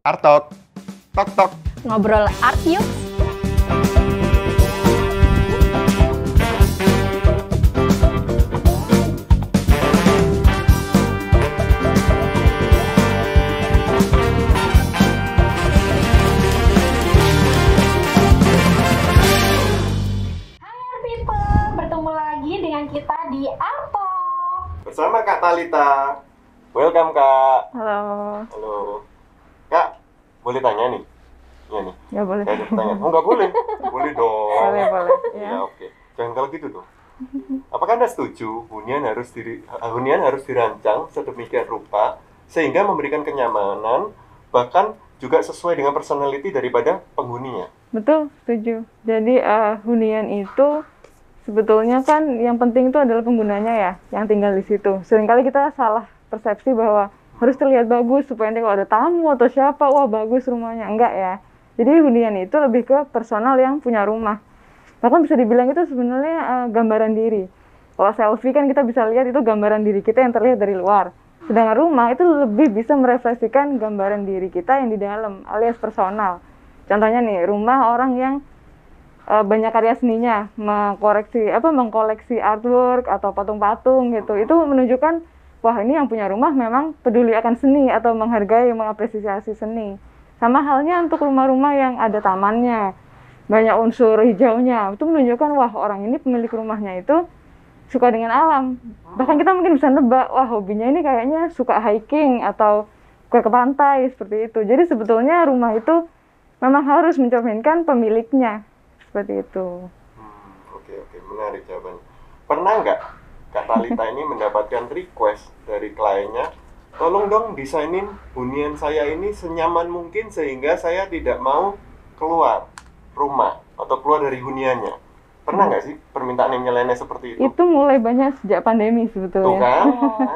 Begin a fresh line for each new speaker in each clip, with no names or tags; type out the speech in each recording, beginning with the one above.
Artok, tok tok.
Ngobrol art yuk.
Kita di Artok
bersama Kak Talita. Welcome Kak.
Halo.
Halo. Kak, boleh tanya nih? Iya nih.
Ya boleh.
Saya ada pertanyaan. Oh nggak boleh? Boleh dong.
Boleh.
Ya oke. Jangan kalau gitu dong. Apakah Anda setuju hunian harus dirancang sedemikian rupa sehingga memberikan kenyamanan bahkan juga sesuai dengan personality daripada penghuninya?
Betul, setuju. Jadi hunian itu sebetulnya kan yang penting itu adalah penggunanya ya, yang tinggal di situ. Seringkali kita salah persepsi bahwa harus terlihat bagus supaya nanti kalau ada tamu atau siapa, wah bagus rumahnya. Enggak ya. Jadi hunian itu lebih ke personal yang punya rumah. Bahkan bisa dibilang itu sebenarnya gambaran diri. Kalau selfie kan kita bisa lihat itu gambaran diri kita yang terlihat dari luar. Sedangkan rumah itu lebih bisa merefleksikan gambaran diri kita yang di dalam, alias personal. Contohnya nih, rumah orang yang banyak karya seninya, mengkoleksi artwork atau patung-patung gitu. Itu menunjukkan wah ini yang punya rumah memang peduli akan seni atau menghargai, mengapresiasi seni. Sama halnya untuk rumah-rumah yang ada tamannya, banyak unsur hijaunya. Itu menunjukkan wah orang ini pemilik rumahnya itu suka dengan alam. Bahkan kita mungkin bisa nebak wah hobinya ini kayaknya suka hiking atau ke pantai seperti itu. Jadi sebetulnya rumah itu memang harus mencerminkan pemiliknya. Seperti itu.
Oke, menarik jawabannya. Pernah nggak Kak Talita ini mendapatkan request dari kliennya, tolong dong desainin hunian saya ini senyaman mungkin sehingga saya tidak mau keluar rumah atau keluar dari huniannya. Pernah nggak sih permintaan yang nyeleneh seperti itu?
Itu mulai banyak sejak pandemi sebetulnya.
Tuh kan,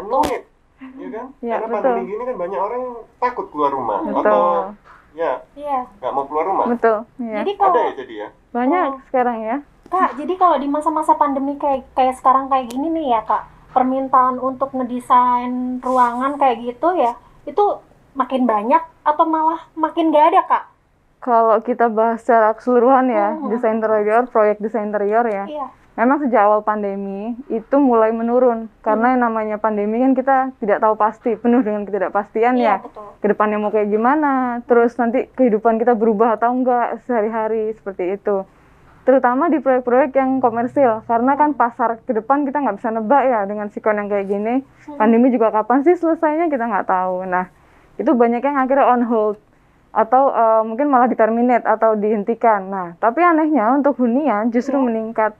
annoyed, ya kan?
Ya,
karena
betul.
pandemi gini kan banyak orang takut keluar rumah
Betul.
atau ya
Iya.
nggak mau keluar rumah.
Betul. Ya.
Jadi kalau
Ada ya jadi ya.
Banyak sekarang ya.
Kak, jadi kalau di masa-masa pandemi kayak sekarang kayak gini nih ya Kak, permintaan untuk ngedesain ruangan kayak gitu ya, itu makin banyak atau malah makin gak ada Kak?
Kalau kita bahas secara keseluruhan ya, desain interior, proyek desain interior ya.
Iya.
Memang sejak awal pandemi itu mulai menurun karena yang namanya pandemi kan kita tidak tahu pasti, penuh dengan ketidakpastian
Iya,
ya.
betul.
Kedepannya mau kayak gimana, terus nanti kehidupan kita berubah atau enggak sehari-hari seperti itu. Terutama di proyek-proyek yang komersil, karena kan pasar ke depan kita nggak bisa nebak ya dengan sikon yang kayak gini. Pandemi juga kapan sih selesainya kita nggak tahu. Nah, itu banyak yang akhirnya on hold atau mungkin malah diterminate atau dihentikan. Nah, tapi anehnya untuk hunian justru meningkat.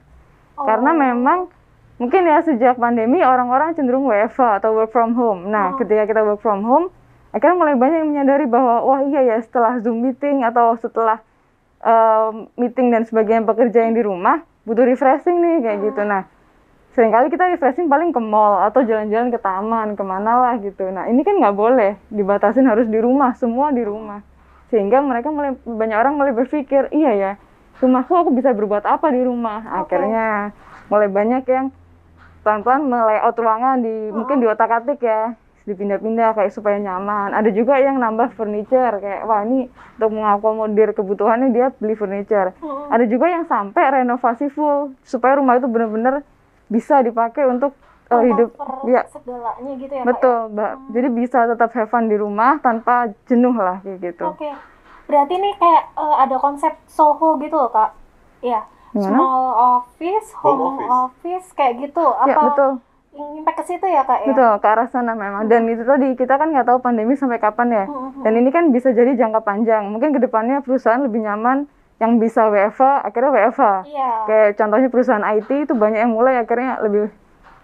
Karena memang mungkin ya sejak pandemi orang-orang cenderung WFH atau work from home. Nah, ketika kita work from home, akhirnya mulai banyak yang menyadari bahwa wah iya ya setelah Zoom meeting atau setelah meeting dan sebagian pekerja yang di rumah butuh refreshing nih kayak gitu. Nah, seringkali kita refreshing paling ke mall atau jalan-jalan ke taman, kemana lah gitu. Nah, ini kan nggak boleh, dibatasin harus di rumah, semua di rumah. Sehingga banyak orang mulai berpikir, iya ya, rumahku aku bisa berbuat apa di rumah. Akhirnya mulai banyak yang pelan-pelan melayout ruangan mungkin di otak-atik ya, dipindah-pindah kayak supaya nyaman. Ada juga yang nambah furniture kayak wah ini untuk mengakomodir kebutuhannya dia beli furniture. Ada juga yang sampai renovasi full supaya rumah itu benar-benar bisa dipakai untuk hidup ya.
Segalanya gitu ya.
Betul, Mbak. Jadi bisa tetap have fun di rumah tanpa jenuh lah kayak gitu.
Oke. Berarti nih kayak ada konsep Soho gitu loh Kak. Iya. Small office, home office kayak gitu.
Ya,
Apa
betul.
Sampai ke situ ya Kak ya?
Betul, ke arah sana memang. Dan itu tadi, kita kan nggak tahu pandemi sampai kapan ya. Dan ini kan bisa jadi jangka panjang. Mungkin kedepannya perusahaan lebih nyaman yang bisa WFH, akhirnya WFH.
Iya.
Kayak contohnya perusahaan IT itu banyak yang mulai akhirnya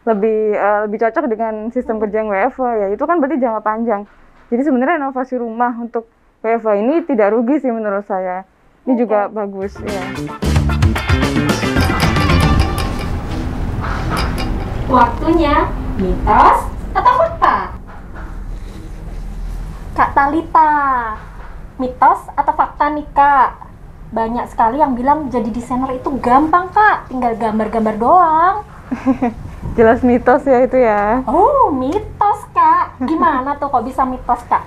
lebih cocok dengan sistem kerja yang WFH ya. Itu kan berarti jangka panjang. Jadi sebenarnya renovasi rumah untuk WFH ini tidak rugi sih menurut saya. Ini juga bagus ya.
Waktunya mitos atau fakta? Kak Talita, mitos atau fakta nih Kak? Banyak sekali yang bilang jadi desainer itu gampang Kak, tinggal gambar-gambar doang.
Jelas mitos ya itu ya.
Oh, mitos Kak. Gimana tuh kok bisa mitos Kak?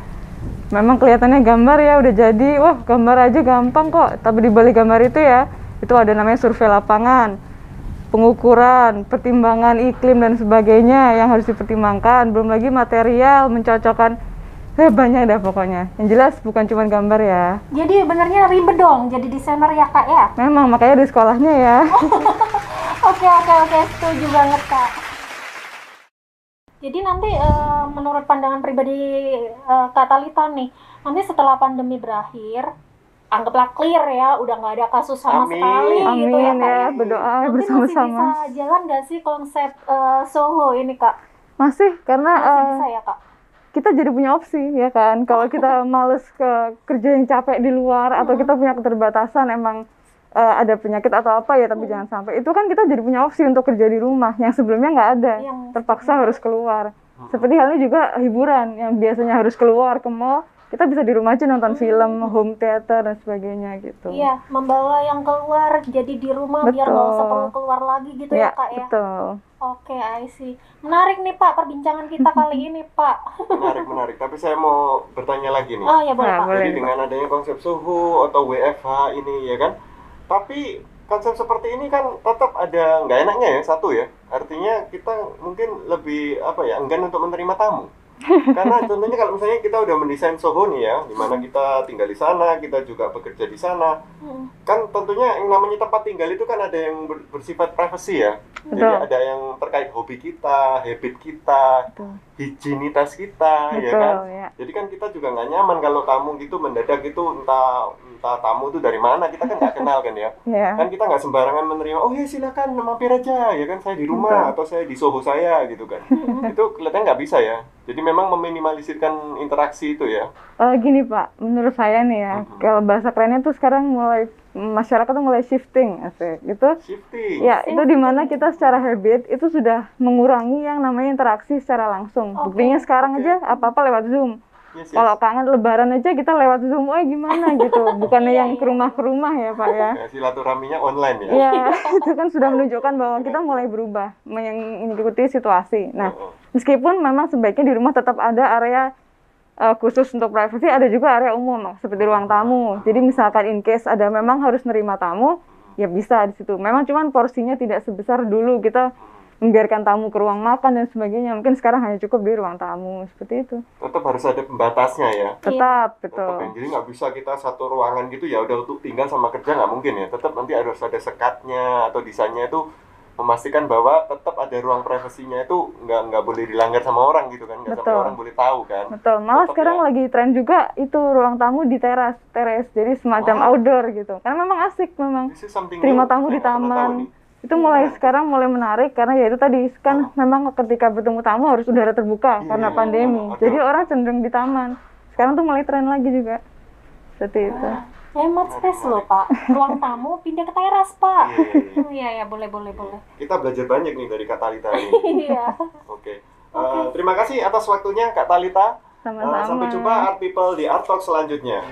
memang kelihatannya gambar ya udah jadi, wah gambar aja gampang kok. Tapi di balik gambar itu ya, itu ada namanya survei lapangan, pengukuran, pertimbangan iklim dan sebagainya yang harus dipertimbangkan. Belum lagi material, mencocokkan, banyak dah pokoknya. Yang jelas bukan cuma gambar ya.
Jadi benernya ribet dong jadi desainer ya Kak ya?
Memang, makanya di sekolahnya ya.
Oke, setuju banget Kak. Jadi nanti menurut pandangan pribadi Kak Talita nih, nanti setelah pandemi berakhir, anggaplah clear ya, udah nggak ada kasus sama
Amin.
sekali gitu ya
Amin
Kak.
ya, berdoa
Nanti
bersama-sama.
masih bisa jalan nggak sih konsep Soho ini Kak?
Masih, karena
Masih bisa ya Kak?
kita jadi punya opsi ya kan. Kalau kita males ke kerja yang capek di luar atau kita punya keterbatasan emang ada penyakit atau apa ya, tapi jangan sampai itu kan kita jadi punya opsi untuk kerja di rumah yang sebelumnya nggak ada, terpaksa harus keluar. Seperti halnya juga hiburan yang biasanya harus keluar ke mall, kita bisa di rumah aja nonton film, home theater dan sebagainya gitu.
Iya, membawa yang keluar jadi di rumah biar nggak usah perlu keluar lagi gitu ya Kak ya.
Betul.
Oke, I see. Menarik nih Pak perbincangan kita kali ini Pak.
Menarik. Tapi saya mau bertanya lagi nih.
Oh ya boleh
Nah,
Pak.
boleh.
Jadi dengan adanya konsep suhu atau WFH ini ya kan, tapi konsep seperti ini kan tetap ada nggak enaknya ya, satu ya. Artinya kita mungkin lebih enggan untuk menerima tamu. Karena contohnya kalau misalnya kita udah mendesain Soho nih ya, dimana kita tinggal di sana, kita juga bekerja di sana, kan tentunya yang namanya tempat tinggal itu kan ada yang bersifat privacy ya. Jadi
Betul.
ada yang terkait hobi kita, habit kita, higienitas kita, ya kan.
Betul, ya.
Jadi kan kita juga nggak nyaman kalau tamu gitu mendadak itu entah tamu itu dari mana, kita kan nggak kenal kan ya.
Ya.
Kan kita nggak sembarangan menerima, oh ya silakan mampir aja, ya kan saya di rumah atau saya di Soho saya gitu kan. Itu kelihatannya nggak bisa ya. Jadi memang meminimalisirkan interaksi itu ya.
Gini Pak, menurut saya nih ya, kalau bahasa kerennya tuh sekarang mulai masyarakat tuh mulai shifting, asik, gitu.
Shifting.
Ya, itu dimana kita secara habit itu sudah mengurangi yang namanya interaksi secara langsung. Buktinya sekarang aja apa-apa lewat Zoom.
Yes.
Kalau kangen lebaran aja kita lewat Zoom, gimana gitu. Bukannya yang ke rumah ya Pak ya.
Ya, silaturahminya online ya.
Ya, itu kan sudah menunjukkan bahwa kita mulai berubah mengikuti situasi. Nah, meskipun memang sebaiknya di rumah tetap ada area khusus untuk privacy, ada juga area umum seperti ruang tamu. Jadi misalkan in case ada memang harus nerima tamu, ya bisa di situ. Memang cuman porsinya tidak sebesar dulu kita membiarkan tamu ke ruang makan dan sebagainya. Mungkin sekarang hanya cukup di ruang tamu seperti itu.
Tetap harus ada pembatasnya ya.
Tetap,
Tetap
betul.
ya. Jadi nggak bisa kita satu ruangan gitu ya udah untuk tinggal sama kerja, nggak mungkin ya. Tetap nanti harus ada sekatnya atau desainnya itu memastikan bahwa tetap ada ruang privasinya itu nggak boleh dilanggar sama orang gitu kan, nggak sampai
Betul.
orang boleh tahu kan.
Betul. Malah
Tetap
sekarang
ya.
lagi tren juga itu ruang tamu di teras, jadi semacam outdoor gitu. Karena memang asik memang.
This is something
Terima
new.
tamu
Saya
di
nggak pernah tahu
taman.
nih.
Itu mulai sekarang mulai menarik karena ya itu tadi kan memang ketika bertemu tamu harus udara terbuka karena pandemi.
Oke.
Jadi orang cenderung di taman. Sekarang tuh mulai tren lagi juga. Seperti itu.
Hemat space loh Pak. Ruang tamu pindah ke teras Pak.
Iya.
Iya, boleh.
Kita belajar banyak nih dari Kak Talita ini.
Iya.
Oke. Terima kasih atas waktunya Kak Talita.
Sama-sama.
Sampai jumpa Art People di Art Talk selanjutnya.